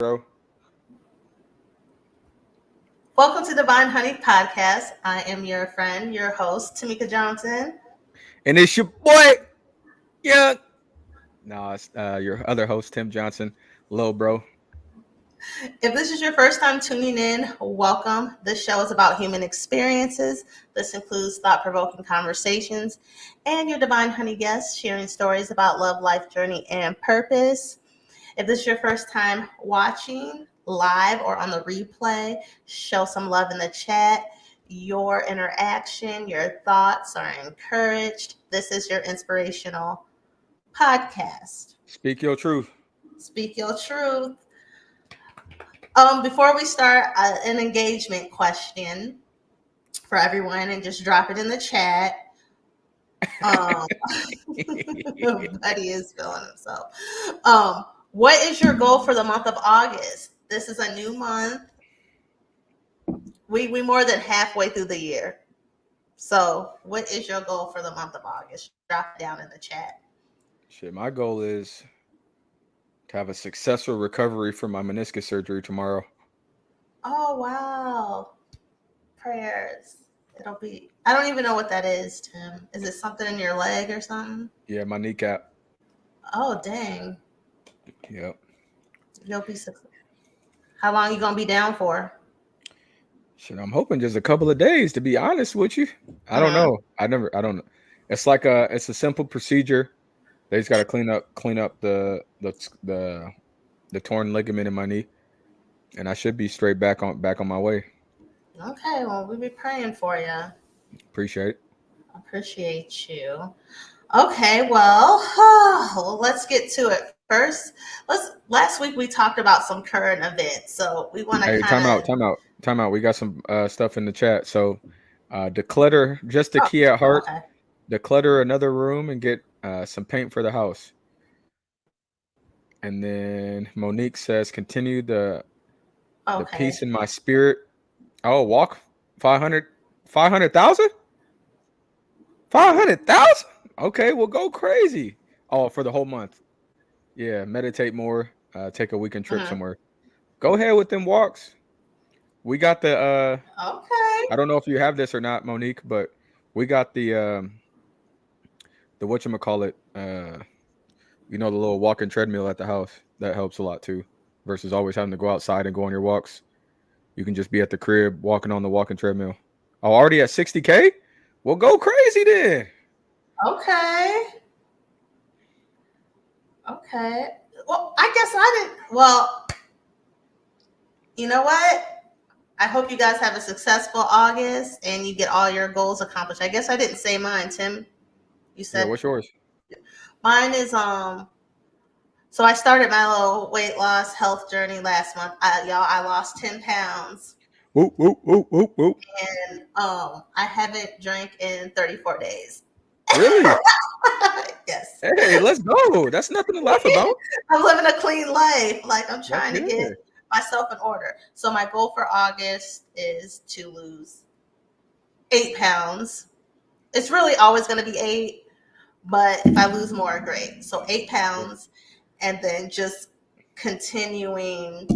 Bro. Welcome to Divine Honey Podcast. I am your friend, your host, Tamika Johnson. And it's your boy, yeah. No, it's your other host, Tim Johnson. Hello, bro. If this is your first time tuning in, welcome. This show is about human experiences. This includes thought provoking conversations and your Divine Honey guests sharing stories about love, life, journey, and purpose. If this is your first time watching live or on the replay, show some love in the chat. Your interaction, your thoughts are encouraged. This is your inspirational podcast. Speak your truth. Speak your truth. Before we start, an engagement question for everyone, and just drop it in the chat. Um, Buddy is feeling himself. What is your goal for the month of August? This is a new month. We more than halfway through the year. So, what is your goal for the month of August? Drop it down in the chat. Shit, my goal is to have a successful recovery from my meniscus surgery tomorrow. Oh wow! Prayers. It'll be. I don't even know what that is, Tim. Is it something in your leg or something? Yeah, my kneecap. Oh dang! Yep. You'll be successful. How long you gonna be down for? Shit, I'm hoping just a couple of days. To be honest with you, I don't Mm-hmm. know. I don't know. It's a simple procedure. They just got to clean up the torn ligament in my knee, and I should be straight back on my way. Okay, well, we'll be praying for you. Appreciate it. Appreciate you. Okay, well, let's get to it. First, last week we talked about some current events, so we want to Hey, kind time out, of. time out, time out. We got some stuff in the chat. So, declutter just the Oh, key at heart. okay. Declutter another room and get some paint for the house. And then Monique says, continue the Okay. peace in my spirit. Oh, walk 500, 500,000, 500,000. Okay, we'll go crazy. Oh, for the whole month. Yeah, meditate more. Take a weekend trip Hmm. somewhere. Go ahead with them walks. We got the Okay. I don't know if you have this or not, Monique, but we got the whatchamacallit, the little walking treadmill at the house. That helps a lot too. Versus always having to go outside and go on your walks. You can just be at the crib walking on the walking treadmill. Oh, already at 60K? Well, go crazy then. Okay. Okay. Well, I guess I didn't. Well, you know what? I hope you guys have a successful August and you get all your goals accomplished. I guess I didn't say mine, Tim. You Yeah, said what's yours? mine is so I started my little weight loss health journey last month. I lost 10 pounds Whoop, whoop, whoop, whoop, whoop. and I haven't drank in 34 days. Really? Yes. Hey, let's go. That's nothing to laugh about. I'm living a clean life. Like I'm That's trying to good. get myself in order. So my goal for August is to lose 8 pounds. It's really always going to be 8, but if I lose more, great. So 8 pounds, and then just continuing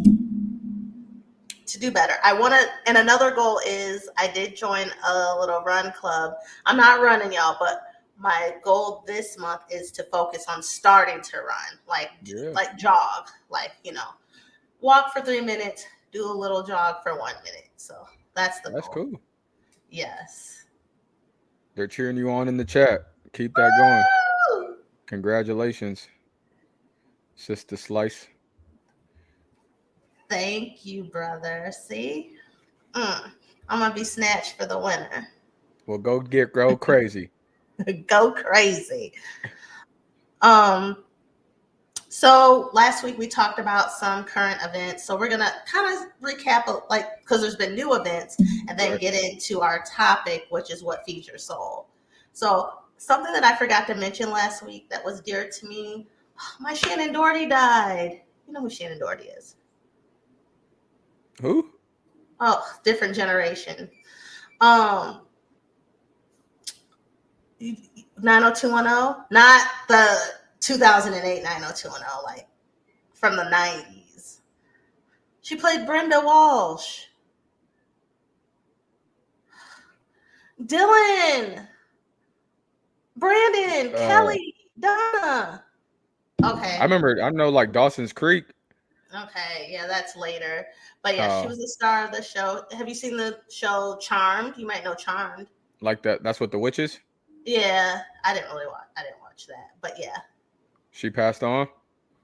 to do better. I want to, and another goal is I did join a little run club. I'm not running, y'all, but my goal this month is to focus on starting to run, Yeah, like jog, walk for 3 minutes, do a little jog for 1 minute. So that's the that's goal. cool. Yes. They're cheering you on in the chat. Keep that going. Congratulations, Sister Slice. Thank you, brother. See, I'm gonna be snatched for the winner. Well, go crazy. Go crazy. Um, so last week we talked about some current events. So we're gonna kind of recap, because there's been new events, and then Right. get into our topic, which is what feeds your soul. So something that I forgot to mention last week that was dear to me. My Shannon Doherty died. You know who Shannon Doherty is? Who? Oh, different generation. Um, 90210, not the 2008 90210, like from the 90s. She played Brenda Walsh. Dylan, Brandon, Uh, Kelly, Donna. I Okay. remember. I know like Dawson's Creek. Okay. Yeah, that's later. But yeah, she Uh, was the star of the show. Have you seen the show Charmed? You might know Charmed. like that. That's what the witches. Yeah, I didn't really watch. I didn't watch that, but yeah, She passed on.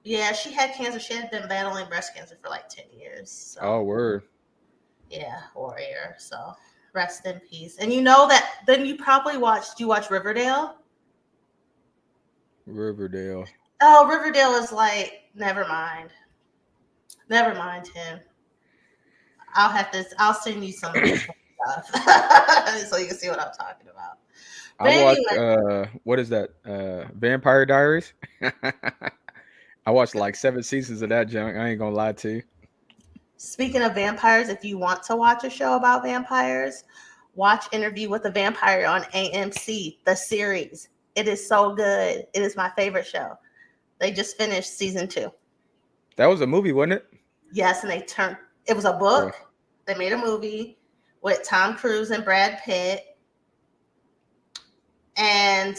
yeah, she had cancer. She had been battling breast cancer for like 10 years. Oh, So word. yeah, warrior. So rest in peace. And you know that. Then you probably watched. Do you watch Riverdale? Riverdale. Oh, Riverdale is like never mind. Never mind him. I'll have to. I'll send you some stuff so you can see what I'm talking about. I But watched. anyway, What is that? Vampire Diaries. I watched like 7 seasons of that junk. I ain't gonna lie to you. speaking of vampires, if you want to watch a show about vampires, watch Interview with a Vampire on AMC, the series. It is so good. It is my favorite show. They just finished season 2. That was a movie, wasn't it? Yes, and they turned it was a Yeah. book. They made a movie with Tom Cruise and Brad Pitt, and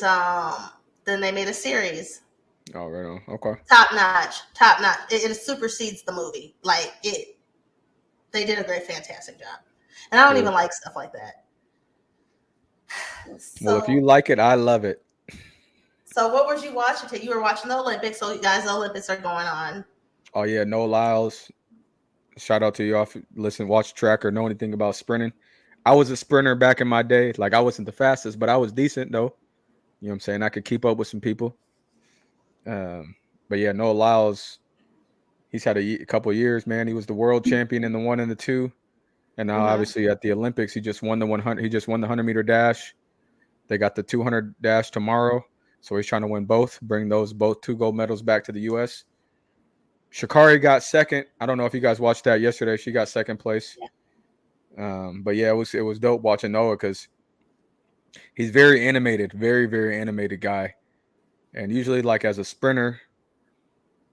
then they made a series. Oh, right on. Okay. Top notch, top notch. It supersedes the movie. Like it, they did a great, fantastic job. And I don't Cool. even like stuff like that. Well, if So, you like it, I love it. so what was you watching? You were watching the Olympics. So, you guys, the Olympics are going on. Oh yeah, Noah Lyles. Shout out to you all. Listen, watch track or know anything about sprinting. I was a sprinter back in my day. Like I wasn't the fastest, but I was decent though. You know what I'm saying? I could keep up with some people. Um, but yeah, Noah Lyles, he's had a couple years, man. He was the world champion in the 1 and the 2, and now Mm-hmm. obviously at the Olympics, he just won the 100. He just won the 100-meter dash. They got the 200 dash tomorrow, so he's trying to win both, bring those both 2 gold medals back to the U.S. Shakari got second. I don't know if you guys watched that yesterday. She got second place. Yeah. But yeah, it was dope watching Noah because he's very animated, very very animated guy. And usually, like as a sprinter,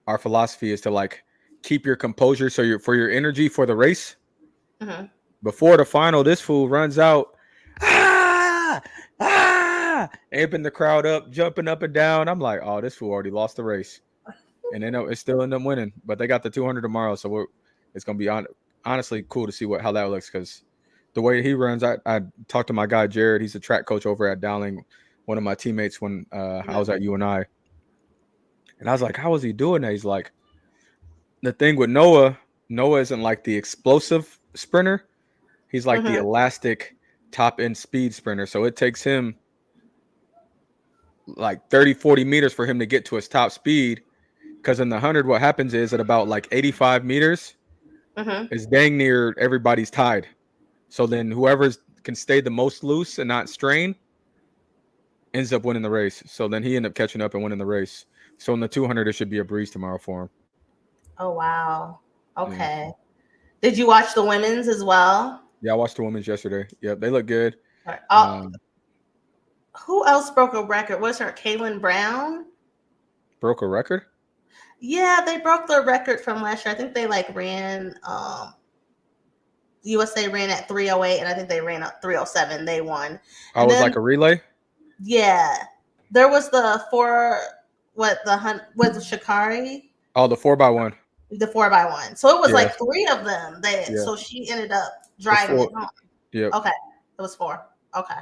our philosophy is to like keep your composure so your for your energy for the race. Mm-hmm. Before the final, this fool runs out, ah, amping the crowd up, jumping up and down. I'm like, oh, this fool already lost the race, and then it still end up winning. But they got the 200 tomorrow, so it's gonna be honestly cool to see how that looks because the way he runs. I talked to my guy Jared. He's a track coach over at Dowling, one of my teammates when I Mm-hmm. was at UNI, and I was like, how is he doing that? He's like, the thing with Noah isn't like the explosive sprinter. He's like the Mm-hmm. elastic top end speed sprinter. So it takes him like 30, 40 meters for him to get to his top speed. Because in the 100, what happens is at about like 85 meters, Mm-hmm. is dang near everybody's tied. So then whoever can stay the most loose and not strain ends up winning the race. So then he ended up catching up and winning the race. So in the 200, it should be a breeze tomorrow for him. Oh wow. Yeah. Okay. Did you watch the women's as well? Yeah, I watched the women's yesterday. Yep, they look good. Oh, Um, who else broke a record? Was her Kaylin Brown? broke a record. Yeah, they broke the record from last year. I think they like ran USA ran at 308 and I think they ran at 307. They won. I And was then like a relay. yeah, there was the four what the hunt with Shakari, Oh, the 4x1. the 4x1. So it was Yeah, like three of them that yeah. so she ended up It's driving it 4. home. Yep. Okay. It was four. Okay.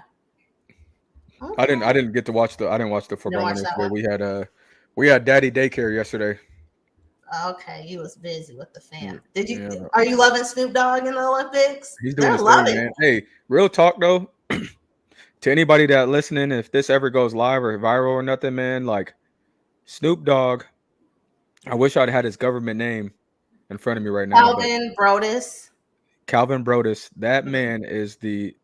I didn't. Okay. I didn't get to watch the. I didn't watch the You didn't 4x1 watch that yesterday. one? We had daddy daycare yesterday. Okay, you was busy with the Yeah, fam. Did you yeah, bro. are you loving Snoop Dogg in the Olympics? He's doing They're his thing, loving man. it. Hey, real talk though. To anybody that listening, if this ever goes live or viral or nothing, man, like Snoop Dogg. I wish I'd had his government name in front of me right now, but Calvin Brodus. Calvin Brodus. That Mhm. man is the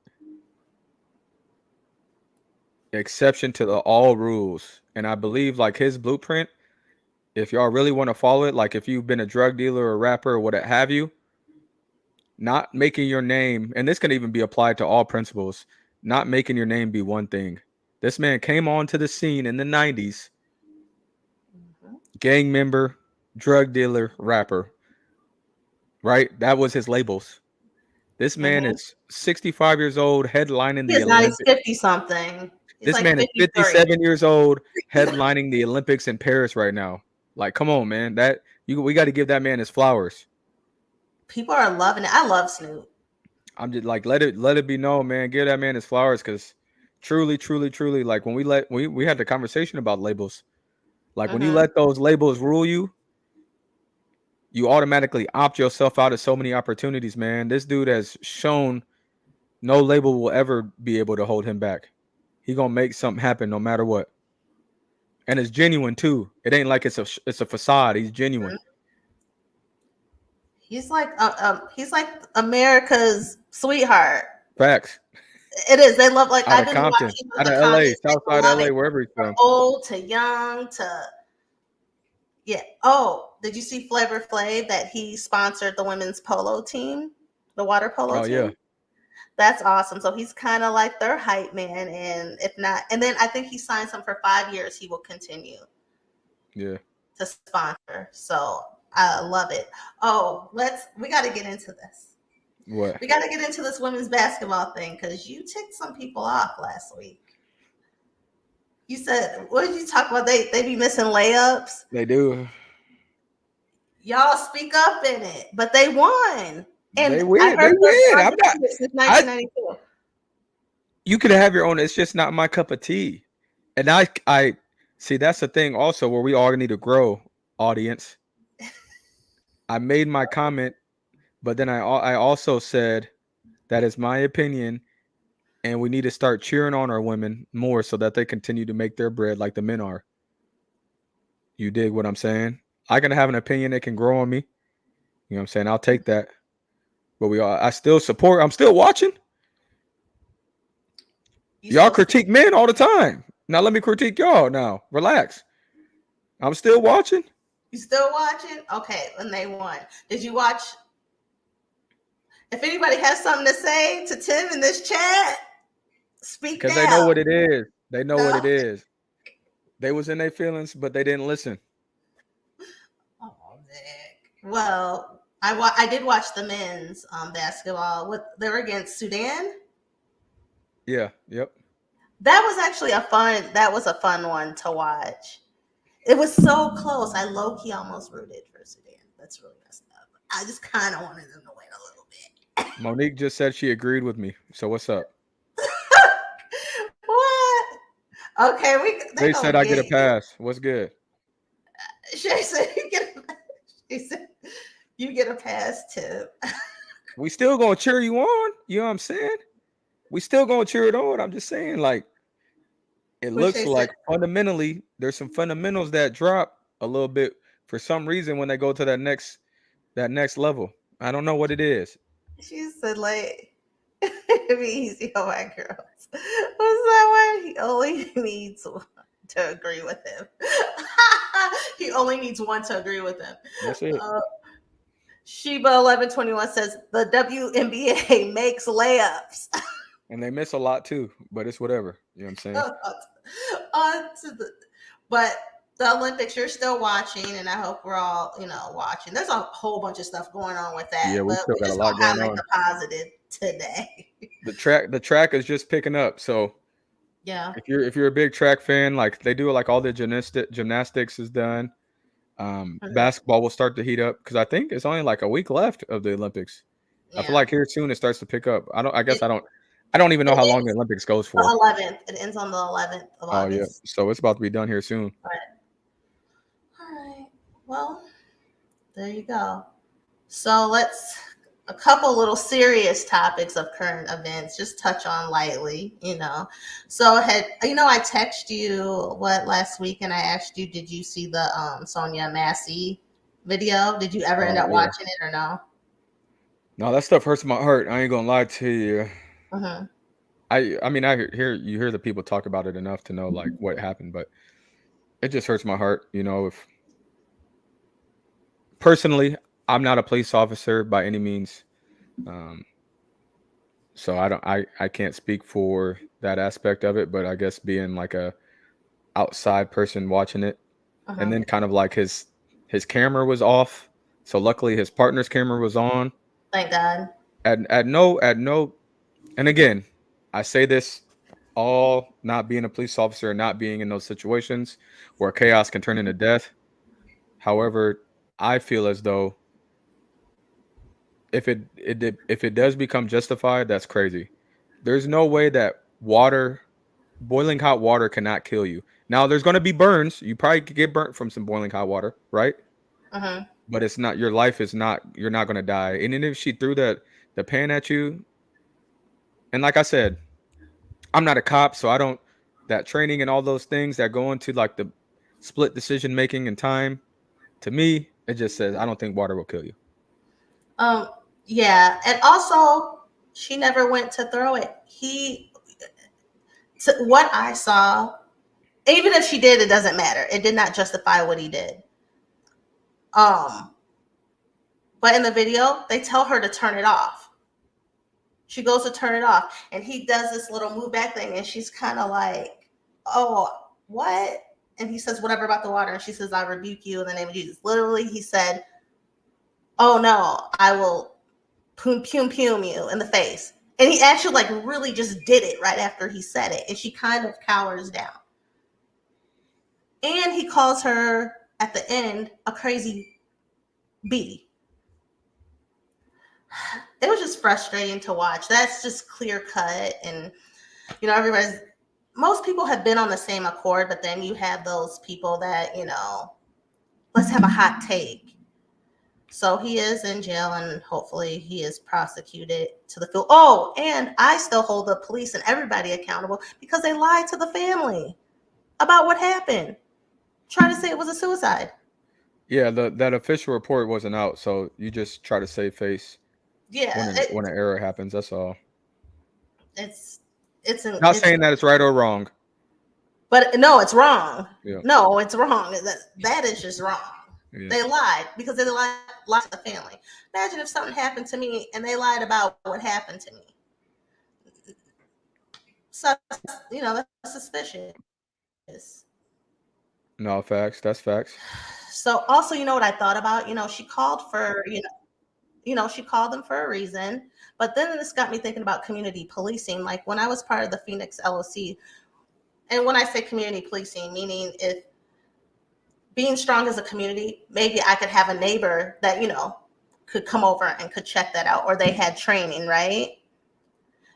exception to the all rules, and I believe like his blueprint. If y'all really want to follow it, like if you've been a drug dealer or rapper or what have you, not making your name, and this can even be applied to all principles, not making your name be one thing. This man came onto the scene in the 90s, Mhm. gang member, drug dealer, rapper. right? That was his labels. This man Hmm. is 65 years old, headlining He the is not. He's Olympic. 50 something. He's This like man is 53. 57 years old, headlining the Olympics in Paris right now. Like, come on, man. We got to give that man his flowers. People are loving it. I love Snoop. I'm just like let it be known, man. Give that man his flowers because truly, truly, truly, like when we had the conversation about labels. Like when you Hmm. let those labels rule you, you automatically opt yourself out of so many opportunities, man. This dude has shown no label will ever be able to hold him back. He gonna make something happen no matter what, and it's genuine too. It ain't like it's a facade. He's genuine. He's like America's sweetheart. Facts. It is. They love, like, Out I've of been Compton, watching out the of LA, comments. They Southside love LA, it wherever he's from from. old to young to, yeah. Oh, did you see Flavor Flav that he sponsored the women's polo team, the water polo Oh yeah, team? That's awesome. So he's kind of like their hype man, and if not, and then I think he signed some for 5 years. He will continue yeah. to sponsor. So I love it. Oh, we got to get into this. What? We got to get into this women's basketball thing because you ticked some people off last week. You said, what did you talk about? They be missing layups. They do. Y'all speak up in it, but they won. And They I win. They heard they're win. I'm not. undefeated since I. 1992. You could have your own. It's just not my cup of tea. And I see that's the thing also where we all need to grow, audience. I made my comment, but then I also said that is my opinion, and we need to start cheering on our women more so that they continue to make their bread like the men are. You dig what I'm saying? I can have an opinion that can grow on me. You know what I'm saying? I'll take that. But I still support. I'm still watching. You Y'all still critique men all the time. Now let me critique y'all. Now relax. I'm still watching you still watching? Okay, and they won. Did you watch? If anybody has something to say to Tim in this chat, speak because they know now. what it is. They know what No. it is. They was in their feelings, but they didn't listen. Oh, Nick. Well, I did watch the men's basketball. They were against Sudan. Yeah. Yep. That was actually a fun. That was a fun one to watch. It was so close. I low key almost rooted for Sudan. That's really messed up. I just kind of wanted them to win a little Monique just said she agreed with me. So what's up? bit. What? Okay, they They gonna said I get a get you. pass. What's good? Shay said you get. She said you get a pass too. We still gonna cheer you on. You know what I'm saying? We still gonna cheer it on. I'm just saying, like, it What looks Shay said? like fundamentally there's some fundamentals that drop a little bit for some reason when they go to that next level. I don't know what it is. She said like it'd be easy on my girls. What's that one? He only needs one to agree with him. He only needs one to agree with him. That's it. Uh, Sheba 1121 says the WNBA makes layups. And they miss a lot too, but it's whatever. You know what I'm saying? On to the, but the Olympics, you're still watching, and I hope we're all, watching. There's a whole bunch of stuff going on with that, Yeah, we but still we got a just lot gonna going highlight on. the positive today. The track is just picking up. So Yeah. if you're a big track fan, like they do like all the gymnastics is done. Mhm. Basketball will start to heat up because I think it's only like a week left of the Olympics. I feel Yeah. like here soon it starts to pick up. I don't. I guess It I don't. I don't even know it how long the ends Olympics goes the for. 11th. It ends on the 11th of Oh yeah, August. so it's about to be done here soon. All right. Well, there you go. So let's a couple little serious topics of current events, just touch on lightly. So I texted you what last week and I asked you, did you see the Sonia Massey video? Did you ever end Oh up yeah. watching it or no? No, that stuff hurts my heart. I ain't gonna lie to you. Hmm. I mean I hear the people talk about it enough to know like what happened, but it just hurts my heart. If personally I'm not a police officer by any means, um, so I can't speak for that aspect of it. But I guess being like a outside person watching it, and Hmm. then kind of like his camera was off. So luckily his partner's camera was on. Thank God. At no, and again, I say this all not being a police officer and not being in those situations where chaos can turn into death. However, I feel as though if it does become justified, that's crazy. There's no way that boiling hot water cannot kill you. Now there's going to be burns. You probably could get burnt from some boiling hot water, right? Hmm. But it's not, your life is not, you're not going to die. And then if she threw the pan at you, and like I said, I'm not a cop, so I don't, that training and all those things that go into like the split decision making and time, to me, it just says I don't think water will kill you. Um, yeah, and also she never went to throw it. What I saw, even if she did, it doesn't matter. It did not justify what he did. Um, but in the video, they tell her to turn it off. She goes to turn it off, and he does this little move back thing, and she's kind of like, "Oh, what?" And he says, "Whatever about the water." And she says, "I rebuke you in the name of Jesus." Literally, he said, "Oh no, I will pum pum pum you in the face." And he actually like really just did it right after he said it, and she kind of cowers down. And he calls her at the end a crazy bee. It was just frustrating to watch. That's just clear cut, and everybody's most people have been on the same accord, but then you have those people that let's have a hot take. So he is in jail, and hopefully he is prosecuted to the full. Oh, and I still hold the police and everybody accountable because they lied to the family about what happened, trying to say it was a suicide. Yeah, that official report wasn't out, so you just try to save face Yeah, when an error happens. That's all. it's it's an Not it's saying that it's right or wrong. but no, it's wrong. Yeah, No, it's wrong. That is just wrong. yeah. They lied because they lied to the family. Imagine if something happened to me and they lied about what happened to me. So that's suspicious. No facts. That's facts. So also, what I thought about, she called for, she called them for a reason. But then this got me thinking about community policing. Like when I was part of the Phoenix LOC, and when I say community policing, meaning if being strong as a community, maybe I could have a neighbor that, could come over and could check that out, or they had training, right?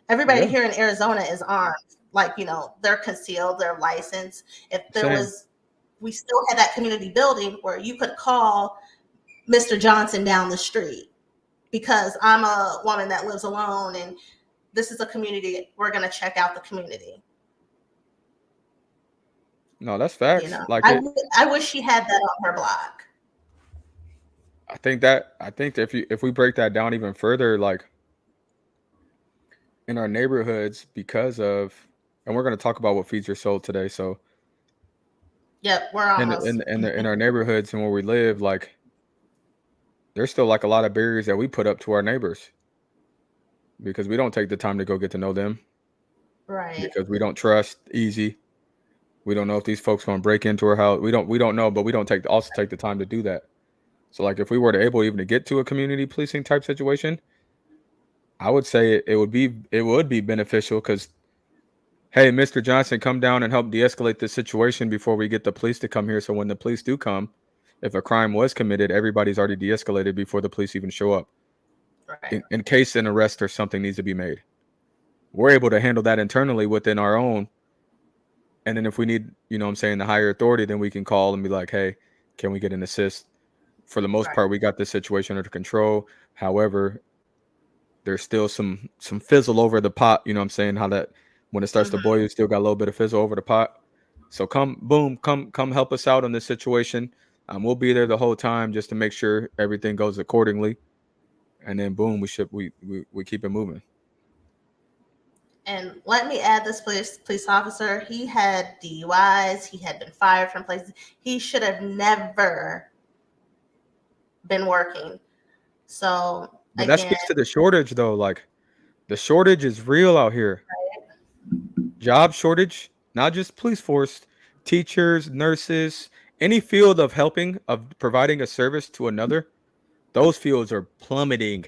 Everybody Yeah, here in Arizona is armed. Like, they're concealed, they're licensed. If there same. was, we still had that community building where you could call Mr. Johnson down the street because I'm a woman that lives alone and this is a community. We're going to check out the community. No, that's facts. Like I, it. I wish she had that on her block. I think that if we break that down even further, like in our neighborhoods, because of, and we're going to talk about what feeds your soul today. So Yep, we're almost. in our neighborhoods and where we live, like there's still like a lot of barriers that we put up to our neighbors because we don't take the time to go get to know them, Right. because we don't trust easy. We don't know if these folks going to break into our house. We don't know, but we don't also take the time to do that. So like if we were to able even to get to a community policing type situation, I would say it would be beneficial because, hey, Mr. Johnson, come down and help de-escalate this situation before we get the police to come here. So when the police do come, if a crime was committed, everybody's already de-escalated before the police even show up. Right. In case an arrest or something needs to be made, we're able to handle that internally within our own. And then if we need, what I'm saying, the higher authority, then we can call and be like, hey, can we get an assist? For the most Right. part, we got this situation under control. However, there's still some fizzle over the pot. You know what I'm saying? How that when it starts to Hmm. boil, you still got a little bit of fizzle over the pot. So come, boom, come help us out on this situation. We'll be there the whole time just to make sure everything goes accordingly. And then boom, we keep it moving. And let me add this police officer. He had DUIs. He had been fired from places. He should have never been working. So But that again, speaks to the shortage though. Like the shortage is real out here. Job shortage, not just police force, teachers, nurses, any field of helping, of providing a service to another. those fields are plummeting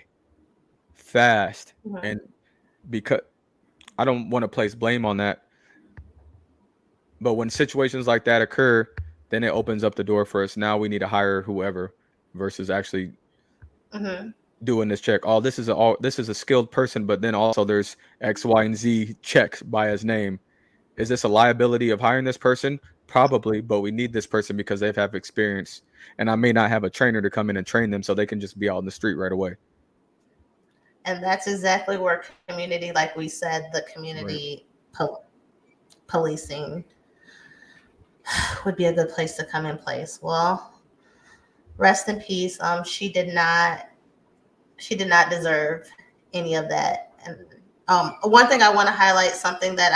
fast. Mhm. And because I don't want to place blame on that, but when situations like that occur, then it opens up the door for us. Now we need to hire whoever versus actually Mhm. doing this check. Oh, this is a skilled person, but then also there's X, Y, and Z checks by his name. Is this a liability of hiring this person? Probably, but we need this person because they have experience. And I may not have a trainer to come in and train them so they can just be out in the street right away. And that's exactly where community, like we said, the Right. community policing would be a good place to come in place. Well, rest in peace. She did not deserve any of that. And one thing I want to highlight, something that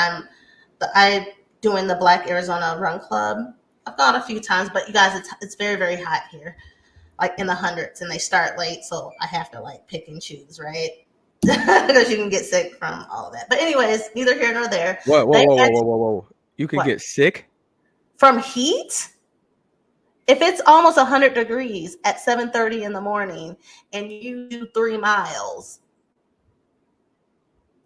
I doing the Black Arizona Run Club. I've gone a few times, but you guys, it's very very hot here, like in the hundreds, and they start late, so I have to like pick and choose, right? Because you can get sick from all of that. But anyways, neither here nor there. Whoa, whoa, They whoa, whoa, asked whoa, whoa, whoa. You can what get sick? from heat. If it's almost 100 degrees at 7:30 in the morning and you do 3 miles,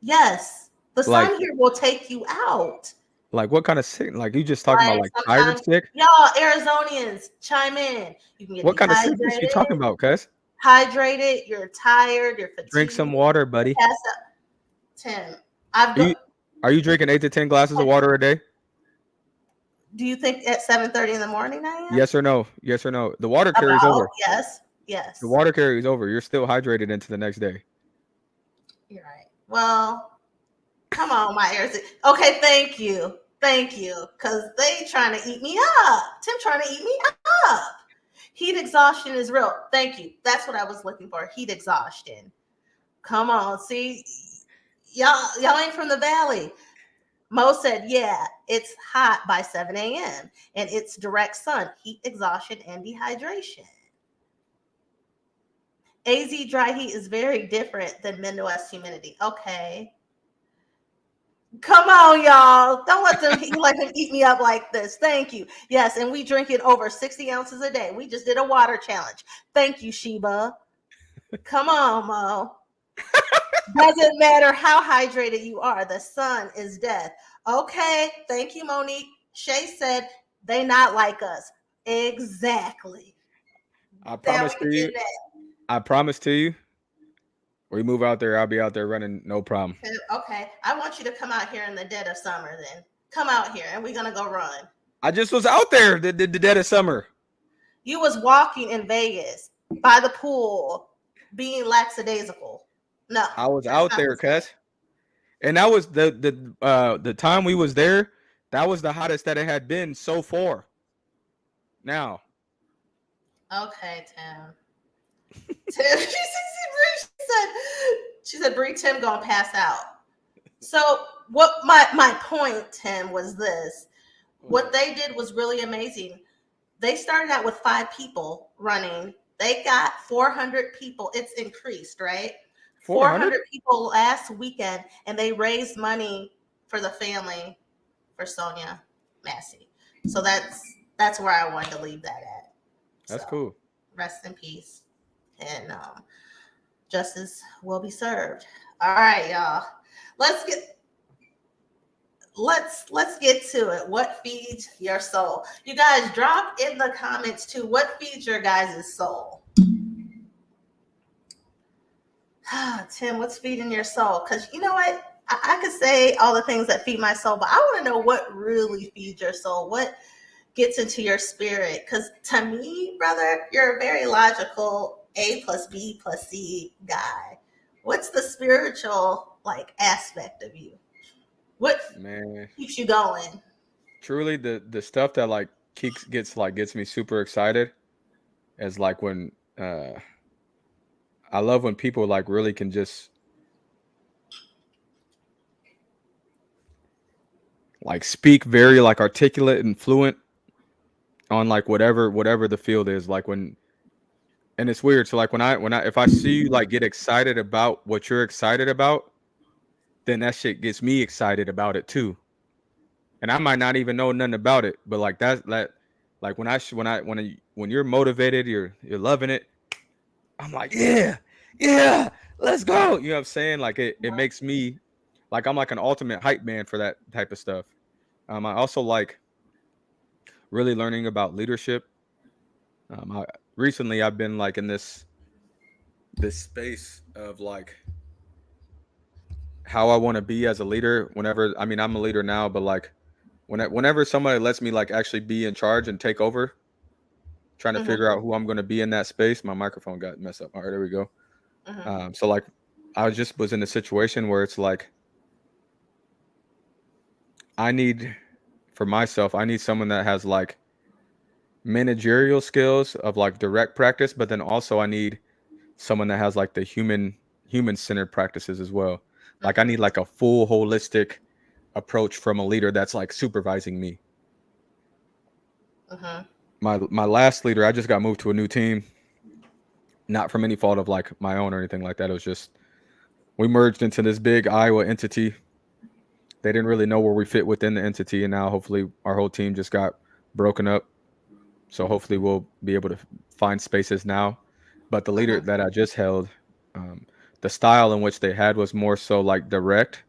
yes, the Like sun here will take you out. what kind of sick? Like you just talking about Like like tired sometimes, sick? y'all Arizonians, chime in. You can get What kind of sickness you talking dehydrated, about, cuz? you're tired, you're Drink some fatigued, water, you're buddy. passed out. Tim, I've Are go. you are you drinking 8 to 10 glasses of water a day? Do you think at 7:30 in the morning I am? Yes or no? Yes or no? The water carries About over. yes, The yes. water carries over. You're still hydrated into the next day. You're right. Well, come on, my ears. Okay, thank you, because they trying to eat me up. Tim trying to eat me up. Heat exhaustion is real. Thank you. That's what I was looking for. Heat exhaustion. Come on, see, y'all ain't from the valley. Mo said, yeah, it's hot by 7 a.m. and it's direct sun, heat exhaustion, and dehydration. AZ dry heat is very different than Midwest humidity. Okay. Come on, y'all. Don't let him eat me up like this. Thank you. Yes, and we drink it over 60 ounces a day. We just did a water challenge. Thank you, Sheba. Come on, Mo. Doesn't matter how hydrated you are. The sun is death. Okay. Thank you, Monique. Shay said they not like us. Exactly. I Now we promise can to get you. I promise to you. We move out there. I'll be out there running, no problem. that. Okay. I want you to come out here in the dead of summer then. Come out here and we're gonna go run. I just was out there the dead of summer. You was walking in Vegas by the pool, being lackadaisical. No, I was that's out not there, the same. cuz. And that was the time we was there. That was the hottest that it had been so far. Now, Okay, Tim. Tim, she said, Bree, Tim gonna pass out. So what my point, Tim, was this. What they did was really amazing. They started out with 5 people running. They got 400 people. It's increased, right? 400. 400 people last weekend, and they raised money for the family for Sonia Massey. So that's where I wanted to leave that at. So That's cool. rest in peace, and justice will be served. All right, y'all. Let's get let's get to it. What feeds your soul? You guys drop in the comments too. What feeds your guys' soul? Tim, what's feeding your soul? Because you know what? I could say all the things that feed my soul, but I want to know what really feeds your soul. What gets into your spirit? Because to me, brother, you're a very logical A plus B plus C guy. What's the spiritual like aspect of you? What Man, keeps you going? truly the stuff that like gets me super excited is like when I love when people like really can just like speak very like articulate and fluent on like whatever the field is. Like when and it's weird. So like when I if I see you like get excited about what you're excited about, then that shit gets me excited about it too. And I might not even know nothing about it, but like that like when you're motivated, you're loving it. I'm like, yeah, yeah, let's go. You know what I'm saying? Like it makes me like I'm like an ultimate hype man for that type of stuff. I also like really learning about leadership. Recently I've been like in this space of like how I want to be as a leader. Whenever I mean I'm a leader now, but like whenever somebody lets me like actually be in charge and take over, trying to Mm-hmm. figure out who I'm going to be in that space. My microphone got messed up. All right, there we go. Mm-hmm. So like I just was in a situation where it's like I need for myself, I need someone that has like managerial skills of like direct practice, but then also I need someone that has like the human centered practices as well. Like I need like a full holistic approach from a leader that's like supervising me. Mm-hmm. My last leader, I just got moved to a new team, not from any fault of like my own or anything like that. It was just we merged into this big Iowa entity. They didn't really know where we fit within the entity, and now hopefully our whole team just got broken up. So hopefully we'll be able to find spaces now. But the leader Mm-hmm. that I just held, um, the style in which they had was more so like direct,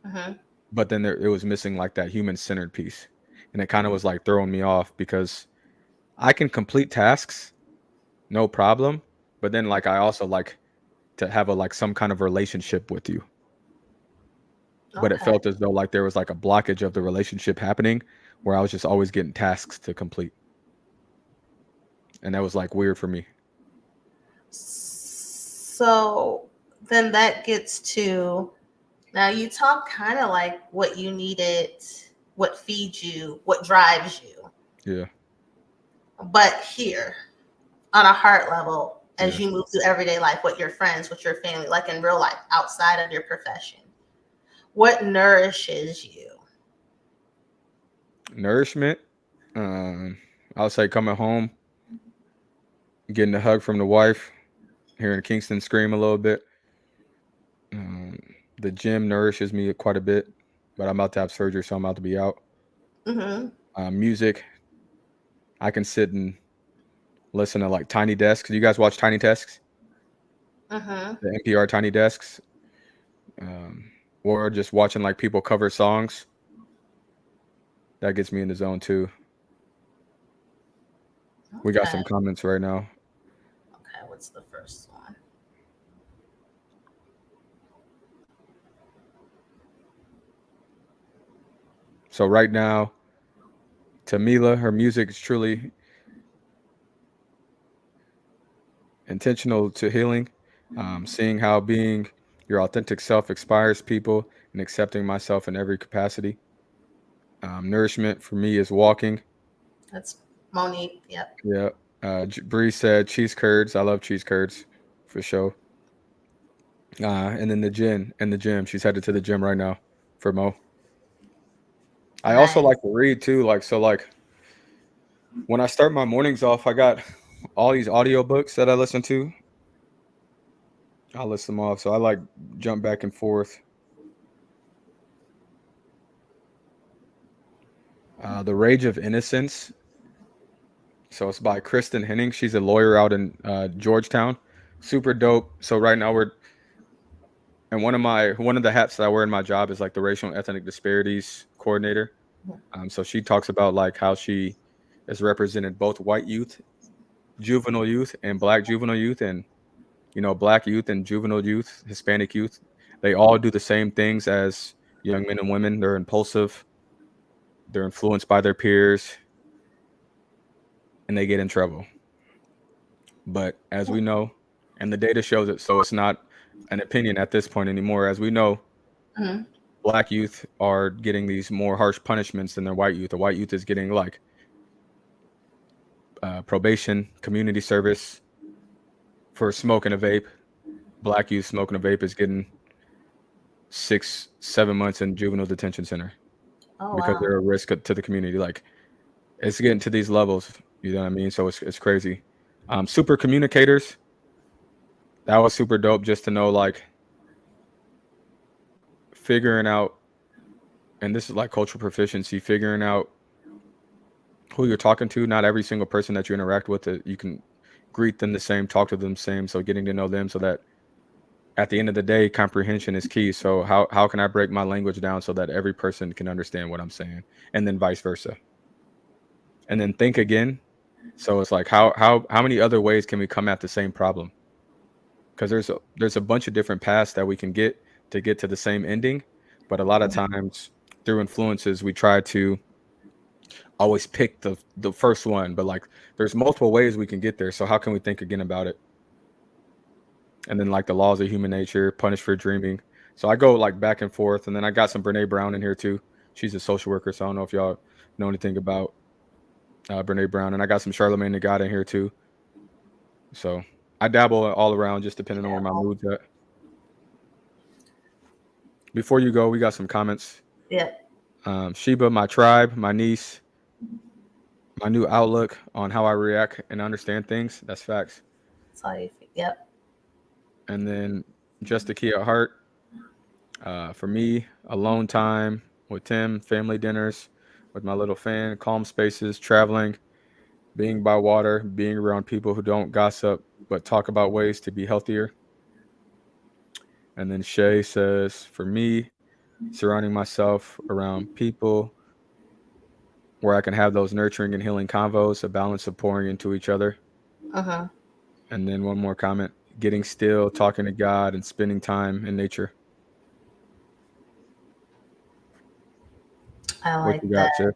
Mm-hmm. but then it was missing like that human centered piece, and it kind of was like throwing me off because I can complete tasks, no problem, but then like I also like to have a like some kind of relationship with you. But it Okay. felt as though like there was like a blockage of the relationship happening where I was just always getting tasks to complete. And that was like weird for me. So then that gets to now you talk kind of like what you needed, what feeds you, what drives you. Yeah. But here, on a heart level, as Yeah. you move through everyday life with your friends, with your family, like in real life, outside of your profession, what nourishes you? Nourishment. Um, I would say coming home, getting a hug from the wife, hearing Kingston scream a little bit. Um, the gym nourishes me quite a bit, but I'm about to have surgery, so I'm about to be out. Mm-hmm. Music, I can sit and listen to like Tiny Desks. You guys watch Tiny Desks? Mm-hmm. The NPR Tiny Desks, um, or just watching like people cover songs. That gets me in the zone too. We got Okay. some comments right now. Okay. What's the first one? So right now, Tamila, her music is truly intentional to healing. Seeing how being your authentic self inspires people and accepting myself in every capacity. Nourishment for me is walking. That's Monique. Yep. Yeah. Bree said cheese curds. I love cheese curds for sure. And then the gym. She's headed to the gym right now for Mo. I also Nice. like to read too. Like so, like when I start my mornings off, I got all these audiobooks that I listen to. I list them off. So I like jump back and forth. The Rage of Innocence. So it's by Kristen Henning. She's a lawyer out in Georgetown. Super dope. So right now we're and one of the hats that I wear in my job is like the racial and ethnic disparities coordinator. So she talks about like how she has represented both white youth, juvenile youth, and black juvenile youth, and black youth and juvenile youth, Hispanic youth. They all do the same things as young men and women. They're impulsive. They're influenced by their peers, and they get in trouble. But as we know, and the data shows it, so it's not an opinion at this point anymore. As we know, Mm-hmm. black youth are getting these more harsh punishments than their white youth. The white youth is getting like probation, community service for smoking a vape. Black youth smoking a vape is getting 6, 7 months in juvenile detention center Oh because wow. they're a risk to the community. Like it's getting to these levels. You know what I mean? So it's crazy. Super communicators. That was super dope just to know like figuring out, and this is like cultural proficiency, figuring out who you're talking to. Not every single person that you interact with, you can greet them the same, talk to them the same. So getting to know them so that at the end of the day, comprehension is key. So how can I break my language down so that every person can understand what I'm saying, and then vice versa, and then think again. So it's like how many other ways can we come at the same problem? Because there's a bunch of different paths that we can get to the same ending, but a lot of times through influences we try to always pick the first one, but like there's multiple ways we can get there. So how can we think again about it? And then like the laws of human nature, punish for dreaming. So I go like back and forth, and then I got some Brene Brown in here too. She's a social worker, so I don't know if y'all know anything about Brene Brown, and I got some Charlemagne the God in here too. So I dabble all around, just depending on where my mood's at. Before you go, we got some comments. Yeah. Sheba, my tribe, my niece, my new outlook on how I react and understand things. That's facts. That's how you feel. Yep. And then just the key at heart. For me, alone time with Tim, family dinners with my little fan, calm spaces, traveling, being by water, being around people who don't gossip but talk about ways to be healthier. And then Shay says, for me, surrounding myself around people where I can have those nurturing and healing convos, a balance of pouring into each other. Uh-huh. And then one more comment, getting still, talking to God, and spending time in nature. I What like you that. got, Shay?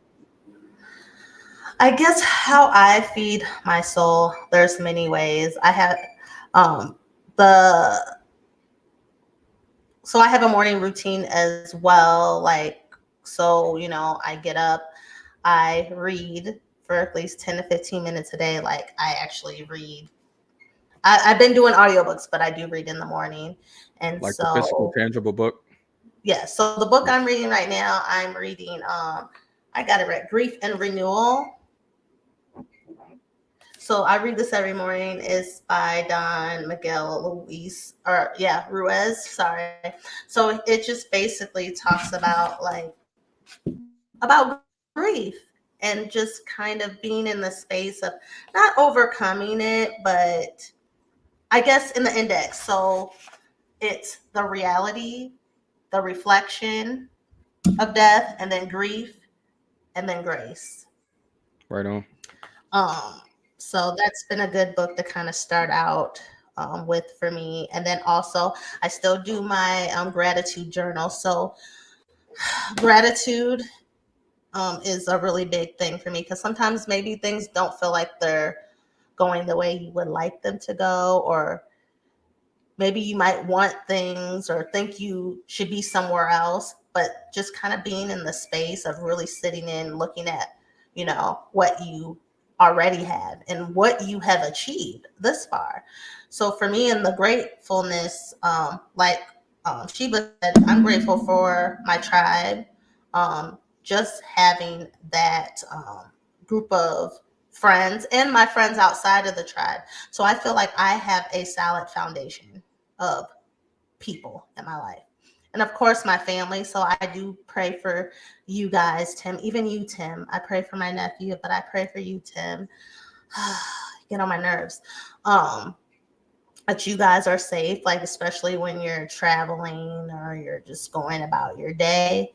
I guess how I feed my soul, there's many ways. I have um the so I have a morning routine as well. Like, so, I get up, I read for at least 10 to 15 minutes a day. Like, I actually read. I've been doing audiobooks, but I do read in the morning. And Like the physical, so, tangible book? yeah, so the book I'm reading right now, I'm reading, I got it right, Grief and Renewal. So I read this every morning. It's by Don Miguel Luis, or yeah, Ruiz. Sorry. So it just basically talks about about grief and just kind of being in the space of not overcoming it, but I guess in the index. So it's the reality, the reflection of death, and then grief, and then grace. Right on. Um, so that's been a good book to kind of start out with for me. And then also, I still do my gratitude journal. So gratitude is a really big thing for me because sometimes maybe things don't feel like they're going the way you would like them to go, or maybe you might want things or think you should be somewhere else, but just kind of being in the space of really sitting in, looking at, what you already have and what you have achieved this far. So for me, in the gratefulness, like Sheba said, I'm grateful for my tribe. Just having that group of friends and my friends outside of the tribe. So I feel like I have a solid foundation of people in my life. And of course, my family. So I do pray for you guys, Tim, even you, Tim. I pray for my nephew, but I pray for you, Tim. Get on my nerves. Um, that you guys are safe, like especially when you're traveling or you're just going about your day.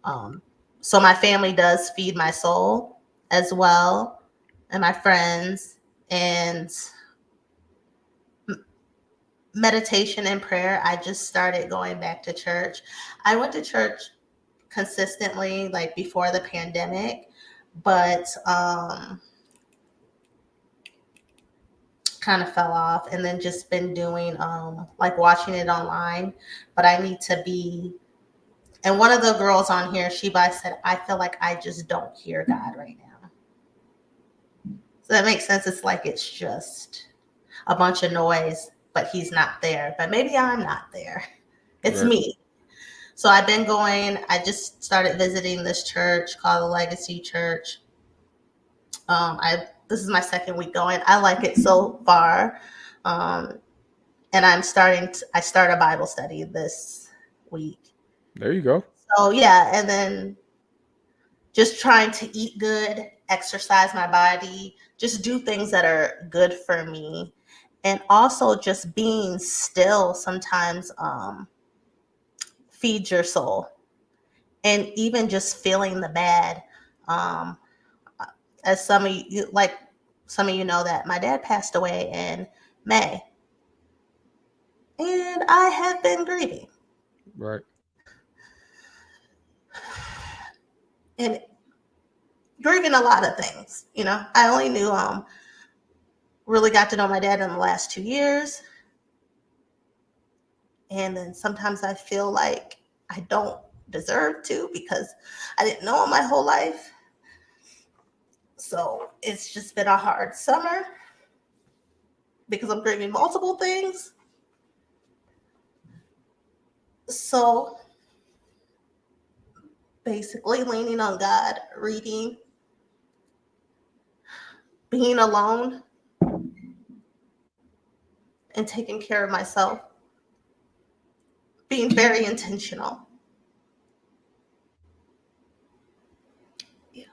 Um, so my family does feed my soul as well, and my friends, and meditation and prayer. I just started going back to church. I went to church consistently like before the pandemic, but kind of fell off, and then just been doing like watching it online. But I need to be, and one of the girls on here, Sheba, said, I feel like I just don't hear God right now. So that makes sense. It's like it's just a bunch of noise, but he's not there. But maybe I'm not there. It's Right. me. So I've been going, I just started visiting this church called the Legacy Church. I This is my second week going. I like it so far. Um, and I start a Bible study this week. There you go. So yeah, and then just trying to eat good exercise my body, just do things that are good for me. And also just being still sometimes feeds your soul. And even just feeling the bad. Um, as some of you know that my dad passed away in May, and I have been grieving Right. and grieving a lot of things. I only knew really got to know my dad in the last 2 years, and then sometimes I feel like I don't deserve to because I didn't know him my whole life. So it's just been a hard summer because I'm grieving multiple things. So basically, leaning on God, reading, being alone, and taking care of myself, being very intentional. Yeah,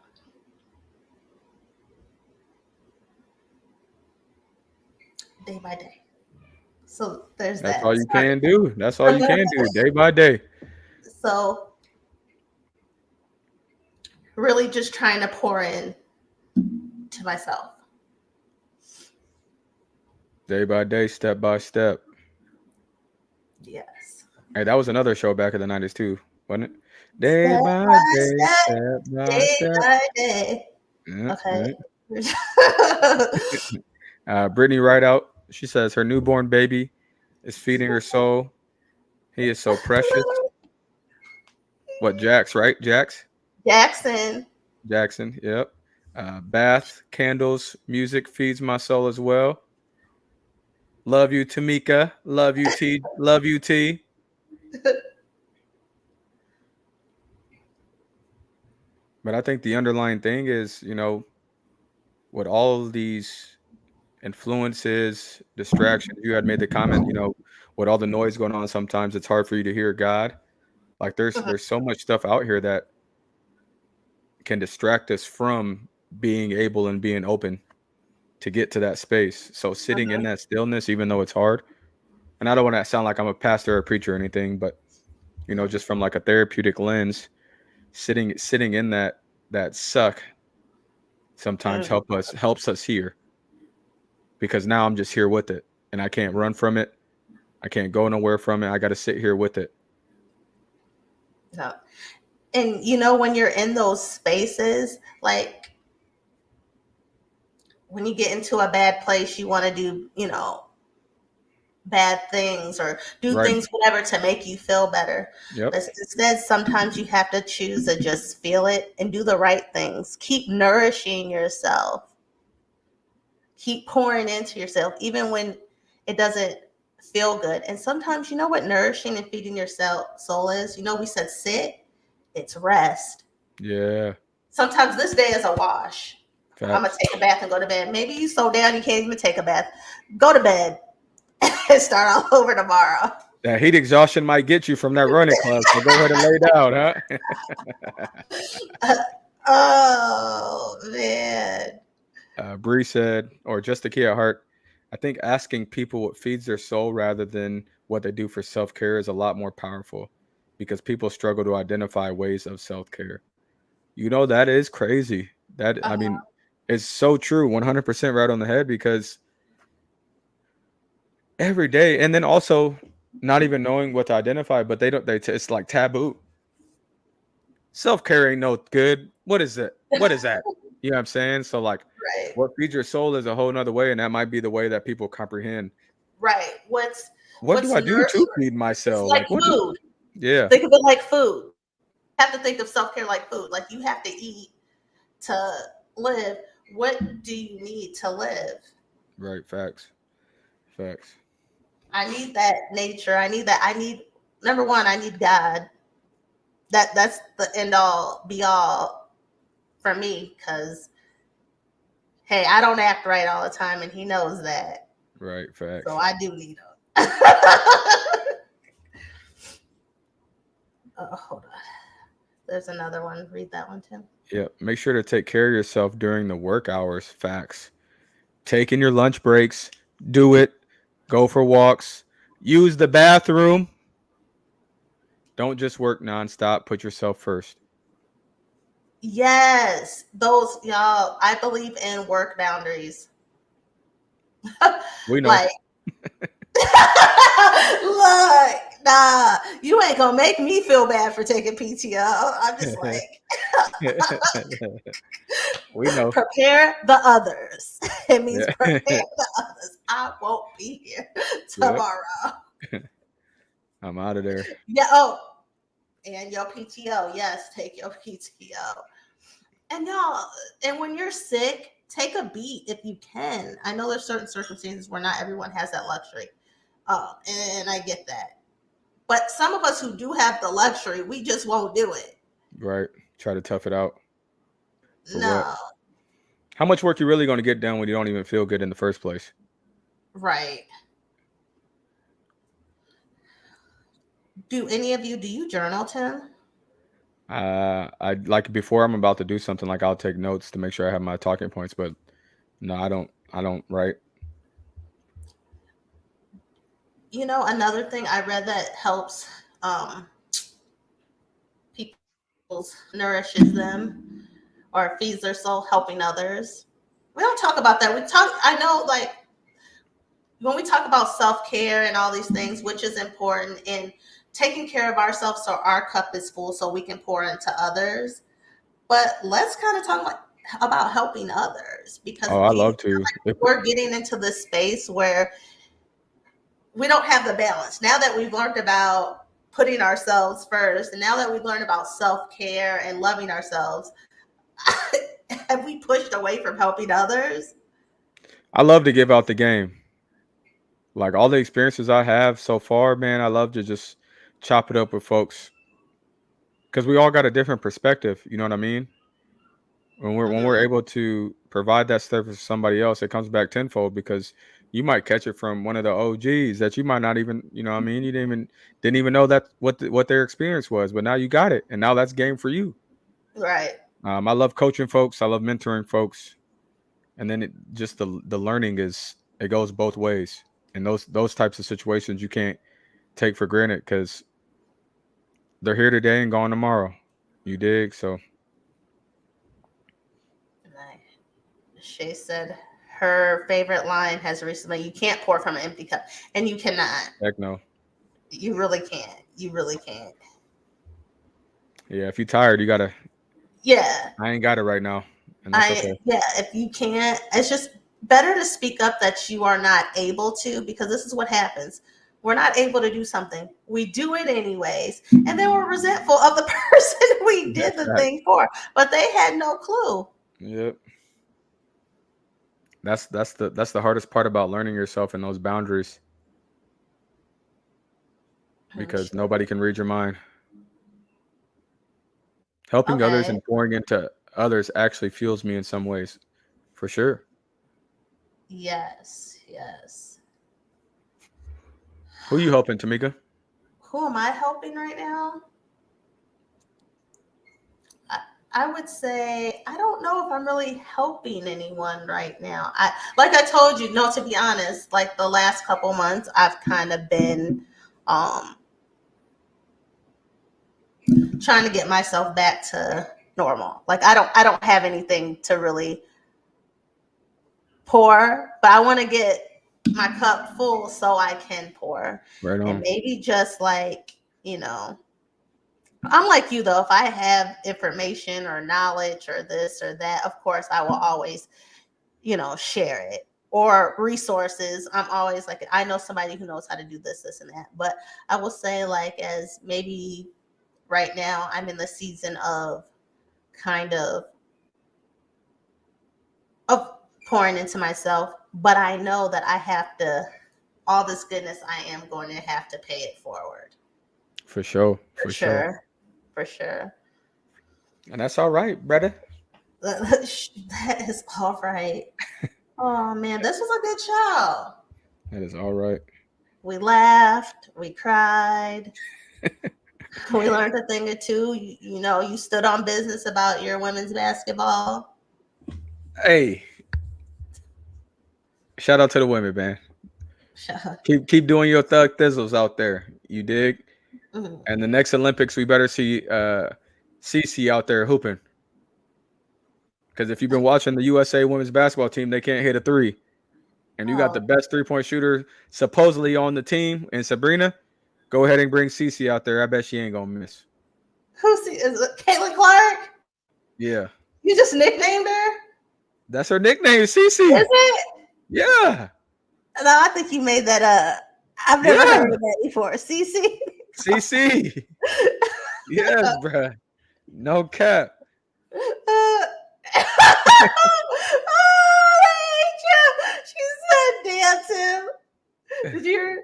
day by day. So there's That's all that. you can do. That's all you can do day by day. So really just trying to pour in to myself. Day by day, step by step. Yes. Hey, that was another show back in the 90s too, wasn't it? Day Step by by day, step, step by day step. by day. Yeah, Okay. yeah. Brittany Rideout, she says her newborn baby is feeding her soul. He is so precious. What, Jax, right? Jax? Jackson. Jackson, yep. Bath, candles, music feeds my soul as well. Love you, Tamika. Love you, T. Love you, T. But I think the underlying thing is, with all of these influences, distractions, you had made the comment, with all the noise going on, sometimes it's hard for you to hear God. Like there's so much stuff out here that can distract us from being able and being open to get to that space. So sitting in that stillness, even though it's hard, and I don't want to sound like I'm a pastor or a preacher or anything, but just from like a therapeutic lens, sitting in that suck sometimes Mhm. helps us here, because now I'm just here with it and I can't run from it. I can't go nowhere from it. I got to sit here with it. No. And when you're in those spaces, like when you get into a bad place, you want to do, bad things or do Right. things, whatever, to make you feel better. Yep. But instead, sometimes you have to choose to just feel it and do the right things. Keep nourishing yourself. Keep pouring into yourself, even when it doesn't feel good. And sometimes, you know what nourishing and feeding your soul is? We said sit, it's rest. Yeah. Sometimes this day is a wash. I'm gonna Facts. take a bath and go to bed. Maybe you so down you can't even take a bath. Go to bed and start all over tomorrow. That heat exhaustion might get you from that running club. So go ahead and lay down, huh? Oh man. Bree said, or just a key at heart, I think asking people what feeds their soul rather than what they do for self care is a lot more powerful, because people struggle to identify ways of self care. That is crazy. I Uh-huh. mean, it's so true, 100% right on the head, because every day, and then also not even knowing what to identify, but it's like taboo. Self care ain't no good. What is it? What is that? You know what I'm saying? So like, Right. what feeds your soul is a whole nother way, and that might be the way that people comprehend. Right. What's What do what's I do to nourishment? feed It's myself? like Like, what do? food. Yeah, Think of it like food. You have to think of self care like food. Like you have to eat to live. What do you need to live? right. Facts. Facts. I need that nature. I need that. I need number one, I need God. That's the end all be all for me because hey, I don't act right all the time and he knows that. Right. So Facts. I do need him. Oh, hold on. there's another one. Read that one too. Yeah, make sure to take care of yourself during the work hours. Facts. Taking your lunch breaks, do it. Go for walks. Use the bathroom. Don't just work nonstop. Put yourself first. Yes, those y'all. I believe in work boundaries. We know. Like, look, nah, you ain't gonna make me feel bad for taking PTO. I'm just like, We know. prepare the others. It means Yeah. prepare the others. I won't be here Yep. tomorrow. I'm out of there. Yeah. Oh, and your PTO. Yes, take your PTO. And y'all, and when you're sick, take a beat if you can. I know there's certain circumstances where not everyone has that luxury. And I get that. But some of us who do have the luxury, we just won't do it. Right. Try to tough it out. For what? No, How much work you really going to get done when you don't even feel good in the first place? right. Do you journal, Tim? I like before I'm about to do something, like I'll take notes to make sure I have my talking points, but no, I don't. I don't write. You know, another thing I read that helps um, people nourishes them or feeds their soul, helping others. We don't talk about that. We talk. I know, like when we talk about self care and all these things, which is important in taking care of ourselves so our cup is full, so we can pour into others. But let's kind of talk about helping others because Oh, I do you love feel to. like we're getting into this space where we don't have the balance now that we've learned about putting ourselves first, and now that we've learned about self care and loving ourselves, have we pushed away from helping others? I love to give out the game. Like all the experiences I have so far, man, I love to just chop it up with folks because we all got a different perspective. You know what I mean? When we're Hmm. able to provide that service to somebody else, it comes back tenfold because you might catch it from one of the OGs that you might not even, you know what I mean? You didn't even know that what their experience was, but now you got it, and now that's game for you. Right. I love coaching folks. I love mentoring folks, and then just the learning is it goes both ways. And those types of situations you can't take for granted because they're here today and gone tomorrow. You dig? So Shay said her favorite line has recently, "You can't pour from an empty cup," and you cannot. heck no. You really can't. You really can't. Yeah, if you're tired, you gotta. Yeah, I ain't got it right now, and that's okay. yeah. If you can't, it's just better to speak up that you are not able to, because this is what happens. We're not able to do something. We do it anyways, and then we're resentful of the person we did the Fact. thing for, but they had no clue. Yep. That's the hardest part about learning yourself and those boundaries I'm because sure. nobody can read your mind. Helping others Okay. and pouring into others actually fuels me in some ways, for sure. Yes. Yes. Who you helping, Tamika? Who am I helping right now? I, I would say I don't know if I'm really helping anyone right now. Like I told you, no, to be honest, like the last couple months I've kind of been um trying to get myself back to normal. Like I don't have anything to really pour, but I want to get my cup full so I can pour. Right And on. maybe just like, I'm like you though. If I have information or knowledge or this or that, of course I will always, share it. Or resources. I'm always like, I know somebody who knows how to do this, and that. But I will say, like, as maybe right now, I'm in the season of kind of pouring into myself, but I know that I have to, all this goodness, I am going to have to pay it forward. For sure. For For sure. sure. For sure. And that's all right, brother. That is all right. Oh man, this was a good show. That is all right. We laughed, we cried. We learned a thing or two. You stood on business about your women's basketball. Hey, shout out to the women, man. Keep doing your thug thizzles out there. You dig? Mhm. And the next Olympics, we better see Cece out there hooping. Because if you've been watching the USA women's basketball team, they can't hit a three. And you got the Oh, best 3-point shooter supposedly on the team in Sabrina. Go ahead and bring Cece out there. I bet she ain't gonna miss. is it Caitlin Clark? Yeah, You just nicknamed her? that's her nickname, Is Cece. it? Yeah, No, I think you made that up. I've never yeah, heard of that before. Cece. CC. Yes, bruh. No cap. Oh, I hate you. She said, "Damn Tim." Did you hear?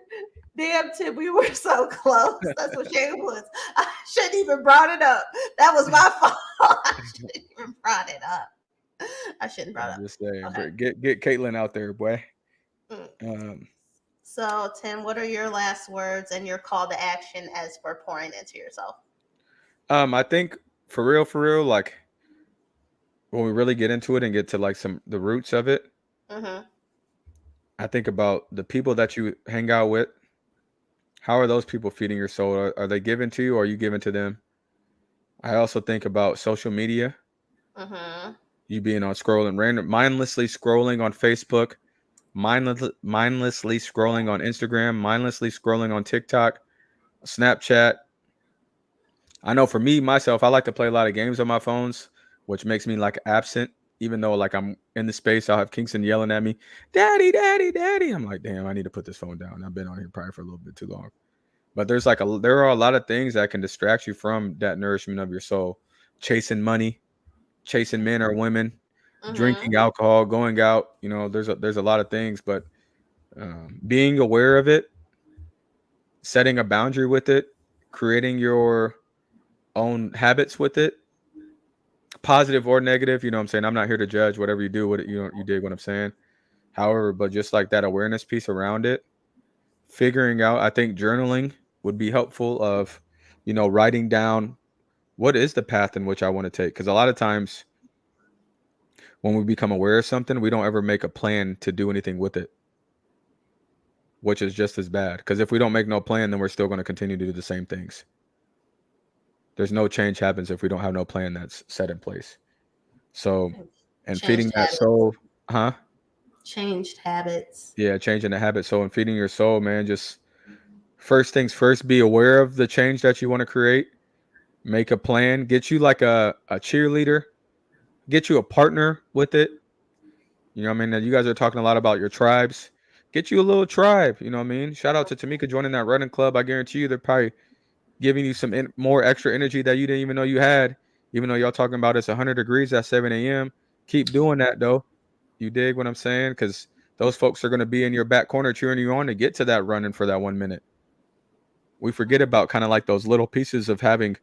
Damn Tim, we were so close. That's what shame was. I shouldn't even brought it up. That was my fault. I shouldn't even brought it up. I shouldn't brought it I'm up. just saying, Okay. but get Caitlin out there, boy. Mm. Um, So, Tim, what are your last words and your call to action as for pouring into yourself? I think for real, like when we really get into it and get to like some the roots of it, Mm-hmm. I think about the people that you hang out with. How are those people feeding your soul? Are they giving to you or are you giving to them? I also think about social media. Mm-hmm. You being on scrolling, mindlessly scrolling on Facebook, mindlessly scrolling on Instagram, mindlessly scrolling on TikTok, Snapchat. I know for me myself, I like to play a lot of games on my phones, which makes me like absent. Even though like I'm in the space, I'll have Kingston yelling at me, "Daddy, daddy, daddy." I'm like, damn, I need to put this phone down. I've been on here probably for a little bit too long. But there are a lot of things that can distract you from that nourishment of your soul. Chasing money, chasing men or women, Mm-hmm. drinking alcohol, going out. There's a lot of things, but being aware of it, setting a boundary with it, creating your own habits with it, positive or negative. You know what I'm saying? I'm not here to judge whatever you do with it. You dig what I'm saying? However, but just like that awareness piece around it, figuring out, I think journaling would be helpful of, writing down what is the path in which I want to take. Because a lot of times when we become aware of something, we don't ever make a plan to do anything with it, which is just as bad. Because if we don't make no plan, then we're still going to continue to do the same things. There's no change happens if we don't have no plan that's set in place. So, and feeding Changed that habits. soul, huh? Changed habits. Yeah, changing the habit. So, in feeding your soul, man, just first things first, be aware of the change that you want to create. Make a plan. Get you like a cheerleader. Get you a partner with it. You know what I mean? Now, you guys are talking a lot about your tribes. Get you a little tribe. You know what I mean? Shout out to Tamika joining that running club. I guarantee you they're probably giving you some more extra energy that you didn't even know you had. Even though y'all talking about it's 100 degrees at 7 a.m. Keep doing that though. You dig what I'm saying? Because those folks are going to be in your back corner cheering you on to get to that running for that 1 minute. We forget about kind of like those little pieces of having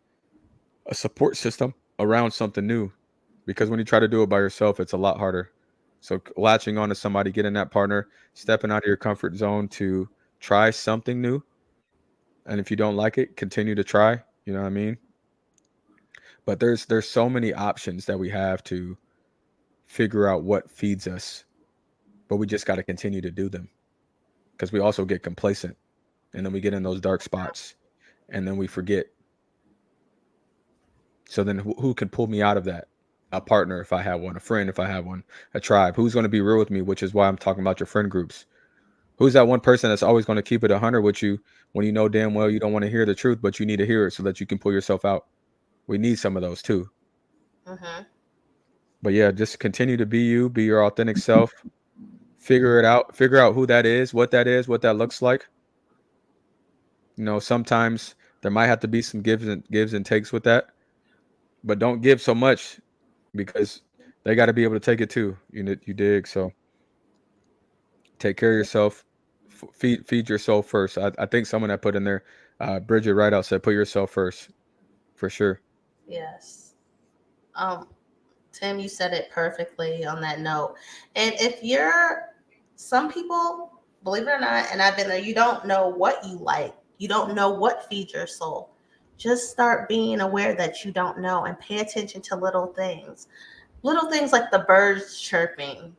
a support system around something new, because when you try to do it by yourself, it's a lot harder. So latching on to somebody, getting that partner, stepping out of your comfort zone to try something new. And if you don't like it, continue to try. You know what I mean? But there's so many options that we have to figure out what feeds us, but we just got to continue to do them, because we also get complacent and then we get in those dark spots and then we forget. So then who can pull me out of that? A partner if I have one, a friend if I have one, a tribe. Who's going to be real with me, which is why I'm talking about your friend groups. Who's that one person that's always going to keep it 100 with you when you know damn well you don't want to hear the truth, but you need to hear it so that you can pull yourself out? We need some of those too. Mm-hmm. But yeah, just continue to be you, be your authentic self. Figure it out. Figure out who that is, what that looks like. Sometimes there might have to be some gives and takes with that, but don't give so much, because they got to be able to take it too. You dig? So take care of yourself. Feed your soul first. I think someone that put in there, Bridget Rideout said, put yourself first for sure. Yes. Um, Tim, you said it perfectly on that note. And if you're, some people, believe it or not, and I've been there, you don't know what you like. You don't know what feeds your soul. Just start being aware that you don't know and pay attention to little things. Little things like the birds chirping.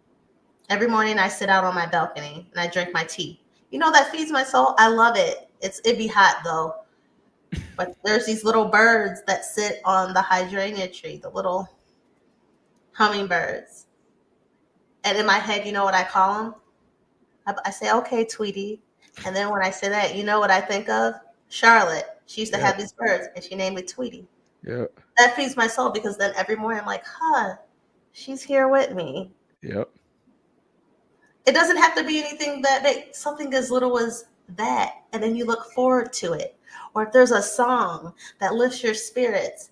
Every morning I sit out on my balcony and I drink my tea. You know that feeds my soul. I love it. It'd be hot though. But there's these little birds that sit on the hydrangea tree, the little hummingbirds. And in my head, you know what I call them? I say, okay, Tweety. And then when I say that, you know what I think of? Charlotte. She used to Yep. have these birds and she named me Tweety. Yep. That feeds my soul because then every morning I'm like, huh, she's here with me. Yep. It doesn't have to be anything that big, something as little as that. And then you look forward to it. Or if there's a song that lifts your spirits,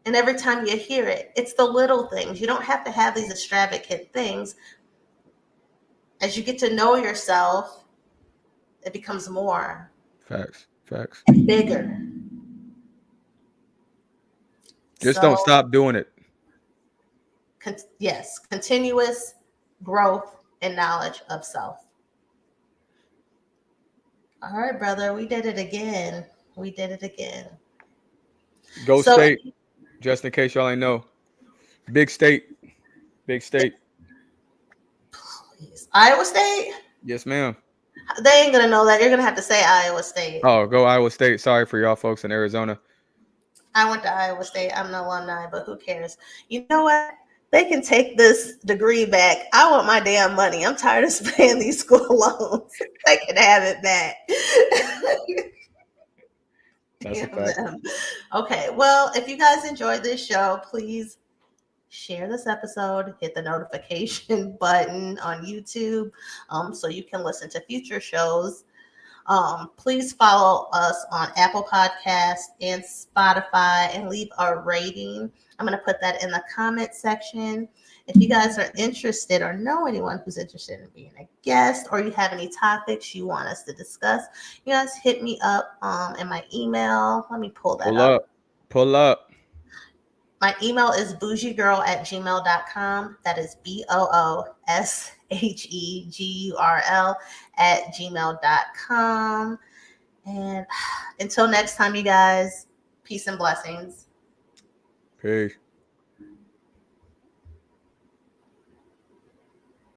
and every time you hear it, it's the little things. You don't have to have these extravagant things. As you get to know yourself, it becomes more Facts. Facts. and bigger. Just don't So, stop doing it. yes, continuous growth and knowledge of self. All right, brother, we did it again. We did it again. Go So, state. Just in case y'all ain't know. Big state. Big state. please, Iowa State? Yes, ma'am. They ain't gonna know that. You're gonna have to say Iowa State. Oh, go Iowa State. Sorry for y'all folks in Arizona. I went to Iowa State. I'm an alumni, but who cares? You know what? They can take this degree back. I want my damn money. I'm tired of paying these school loans. They can have it back. That's a Damn fact. them. Okay, well, if you guys enjoyed this show, please share this episode, hit the notification button on YouTube so you can listen to future shows. Please follow us on Apple Podcasts and Spotify and leave a rating. I'm going to put that in the comment section. If you guys are interested or know anyone who's interested in being a guest or you have any topics you want us to discuss, you guys hit me up in my email. Let me pull that Pull up. up. Pull up. My email is bougiegirl@gmail.com. That is BOOSHEGURL@gmail.com. And until next time, you guys, peace and blessings. Peace.